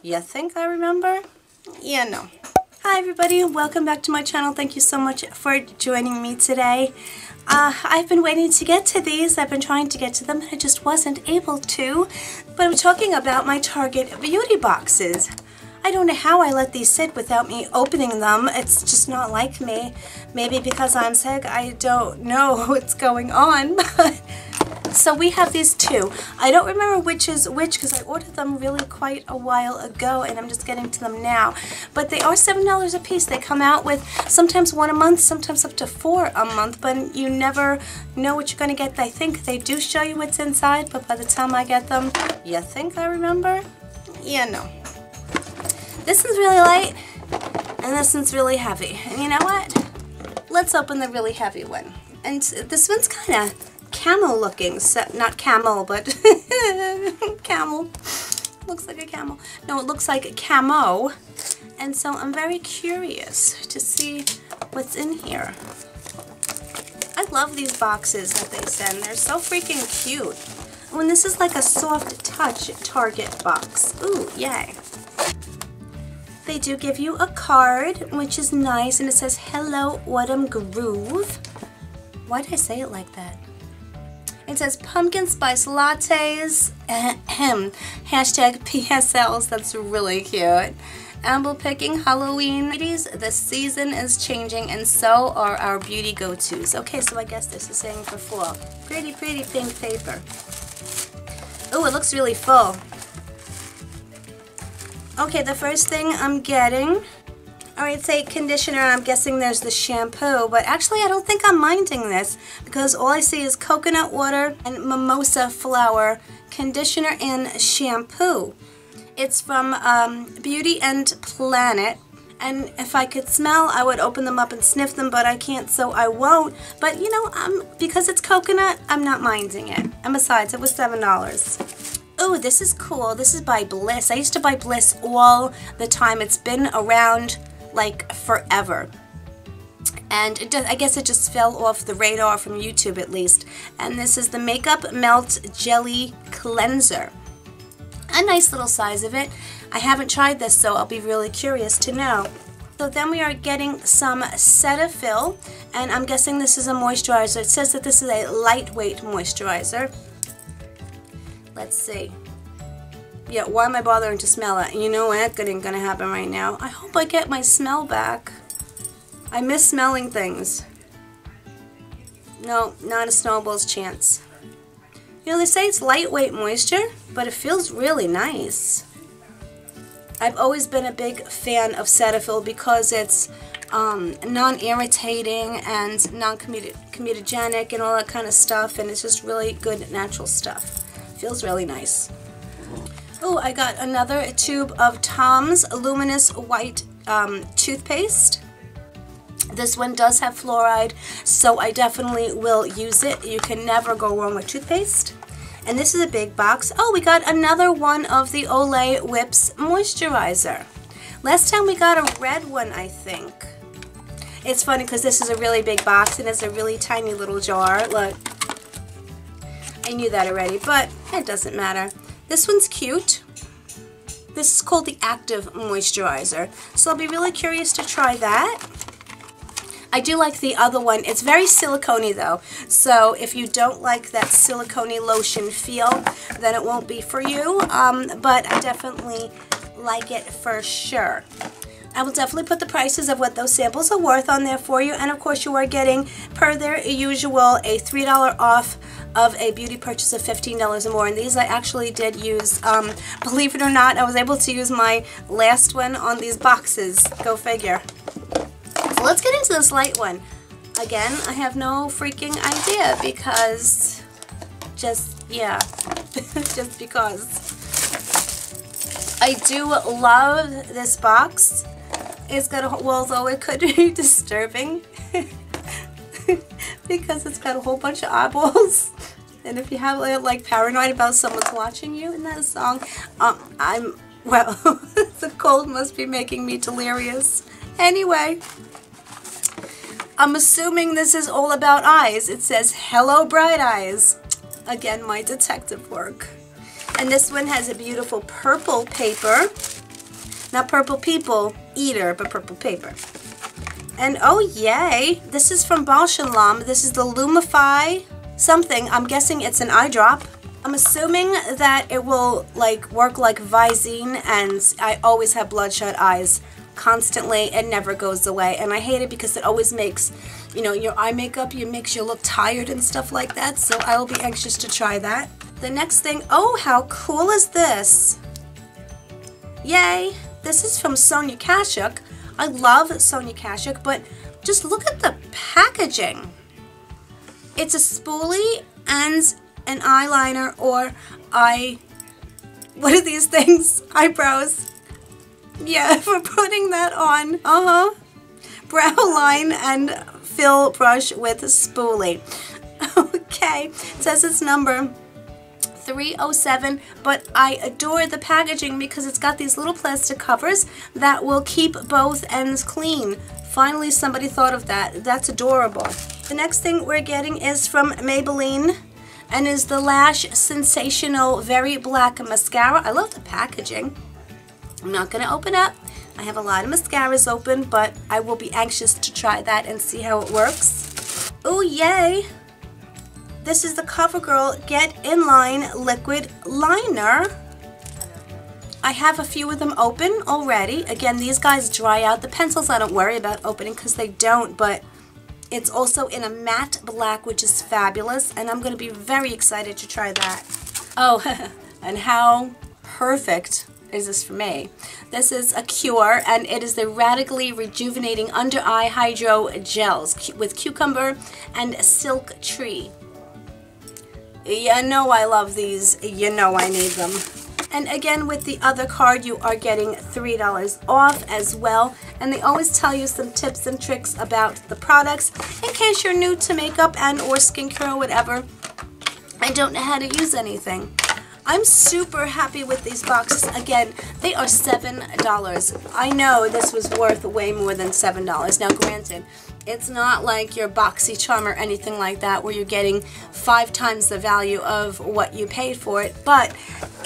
You think I remember? Yeah, no. Hi everybody, welcome back to my channel. Thank you so much for joining me today. I've been waiting to get to these. I've been trying to get to them and I just wasn't able to. But I'm talking about my Target beauty boxes. I don't know how I let these sit without me opening them. It's just not like me. Maybe because I'm sick, I don't know what's going on. So we have these two. I don't remember which is which because I ordered them really quite a while ago and I'm just getting to them now. But they are $7 a piece. They come out with sometimes one a month, sometimes up to 4 a month, but you never know what you're going to get. I think they do show you what's inside, but by the time I get them, you think I remember? Yeah, no. This one's really light and this one's really heavy. And you know what? Let's open the really heavy one. And this one's kind of camel looking, not camel, but camel. Looks like a camel. No, it looks like a camo. And so I'm very curious to see what's in here. I love these boxes that they send. They're so freaking cute. Oh, and this is like a soft touch Target box. Ooh, yay. They do give you a card, which is nice, and it says, "Hello, Autumn Groove." Why did I say it like that? It says pumpkin spice lattes, hashtag PSLs, that's really cute. Apple picking Halloween. Ladies, the season is changing and so are our beauty go-tos. Okay, so I guess this is saying for fall. Pretty, pretty pink paper. Oh, it looks really full. Okay, the first thing I'm getting, alright, say conditioner, and I'm guessing there's the shampoo, but actually I don't think I'm minding this because all I see is coconut water and mimosa flower conditioner and shampoo. It's from Beauty and Planet, and if I could smell, I would open them up and sniff them, but I can't, so I won't. But you know, because it's coconut, I'm not minding it. And besides, it was $7. Oh, this is cool. This is by Bliss. I used to buy Bliss all the time. It's been around like forever. And I guess it just fell off the radar from YouTube at least. And this is the Makeup Melt Jelly Cleanser. A nice little size of it. I haven't tried this, so I'll be really curious to know. So then we are getting some Cetaphil, and I'm guessing this is a moisturizer. It says that this is a lightweight moisturizer. Let's see. Yeah, why am I bothering to smell it? You know what? That ain't gonna happen right now. I hope I get my smell back. I miss smelling things. No, not a snowball's chance. You know, they say it's lightweight moisture, but it feels really nice. I've always been a big fan of Cetaphil because it's non-irritating and non-comedogenic and all that kind of stuff, and it's just really good natural stuff. Feels really nice. Oh, I got another tube of Tom's Luminous White toothpaste. This one does have fluoride, so I definitely will use it. You can never go wrong with toothpaste. And this is a big box. Oh, we got another one of the Olay Whips moisturizer. Last time we got a red one, I think. It's funny because this is a really big box and it's a really tiny little jar. Look. I knew that already, but it doesn't matter. This one's cute. This is called the Active Moisturizer, so I'll be really curious to try that. I do like the other one. It's very silicone-y though, so if you don't like that silicone-y lotion feel, then it won't be for you, but I definitely like it for sure. I will definitely put the prices of what those samples are worth on there for you, and of course you are getting, per their usual, a $3 off of a beauty purchase of $15 or more. And these I actually did use, believe it or not, I was able to use my last one on these boxes. Go figure. So let's get into this light one. Again, I have no freaking idea because, yeah, just because. I do love this box. It's got a, well, though it could be disturbing because it's got a whole bunch of eyeballs. And if you have like paranoid about someone's watching you in that song, well, the cold must be making me delirious. Anyway, I'm assuming this is all about eyes. It says, "Hello, bright eyes." Again, my detective work. And this one has a beautiful purple paper. Not purple people eater, but purple paper. And oh yay, this is from Boxycharm. This is the Lumify something. I'm guessing it's an eye drop. I'm assuming that it will like work like Visine, and I always have bloodshot eyes constantly. It never goes away, and I hate it because it always makes, you know, your eye makeup, it makes you look tired and stuff like that. So I will be anxious to try that. The next thing, oh, how cool is this? Yay! This is from Sonia Kashuk. I love Sonia Kashuk, but just look at the packaging. It's a spoolie and an eyeliner or what are these things? Eyebrows. Yeah, for putting that on. Brow line and fill brush with spoolie. Okay, it says it's number 307, but I adore the packaging because it's got these little plastic covers that will keep both ends clean. Finally, somebody thought of that. That's adorable. The next thing we're getting is from Maybelline and is the Lash Sensational Very Black Mascara. I love the packaging. I'm not going to open up. I have a lot of mascaras open, but I will be anxious to try that and see how it works. Oh, yay! This is the CoverGirl Get Inline Liquid Liner. I have a few of them open already. Again, these guys dry out. The pencils I don't worry about opening because they don't, but it's also in a matte black, which is fabulous, and I'm going to be very excited to try that. Oh, and how perfect is this for me? This is a Cure, and it is the Radically Rejuvenating Under Eye Hydro Gels with Cucumber and Silk Tree. You know I love these. You know I need them. And again, with the other card, you are getting $3 off as well. And they always tell you some tips and tricks about the products in case you're new to makeup and or skincare or whatever and don't know how to use anything. I'm super happy with these boxes. Again, they are $7. I know this was worth way more than $7. Now, granted, it's not like your Boxycharm or anything like that where you're getting 5 times the value of what you paid for it, but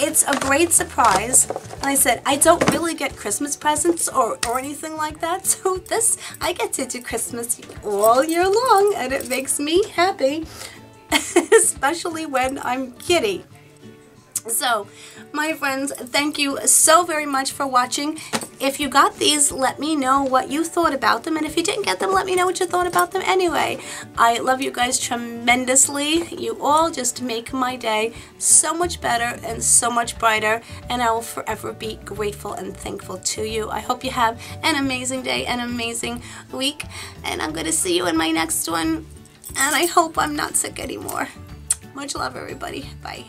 it's a great surprise. Like I said, I don't really get Christmas presents or anything like that, so this, I get to do Christmas all year long, and it makes me happy, especially when I'm giddy. So, my friends, thank you so very much for watching. If you got these, let me know what you thought about them. And if you didn't get them, let me know what you thought about them anyway. I love you guys tremendously. You all just make my day so much better and so much brighter. And I will forever be grateful and thankful to you. I hope you have an amazing day, an amazing week. And I'm going to see you in my next one. And I hope I'm not sick anymore. Much love, everybody. Bye.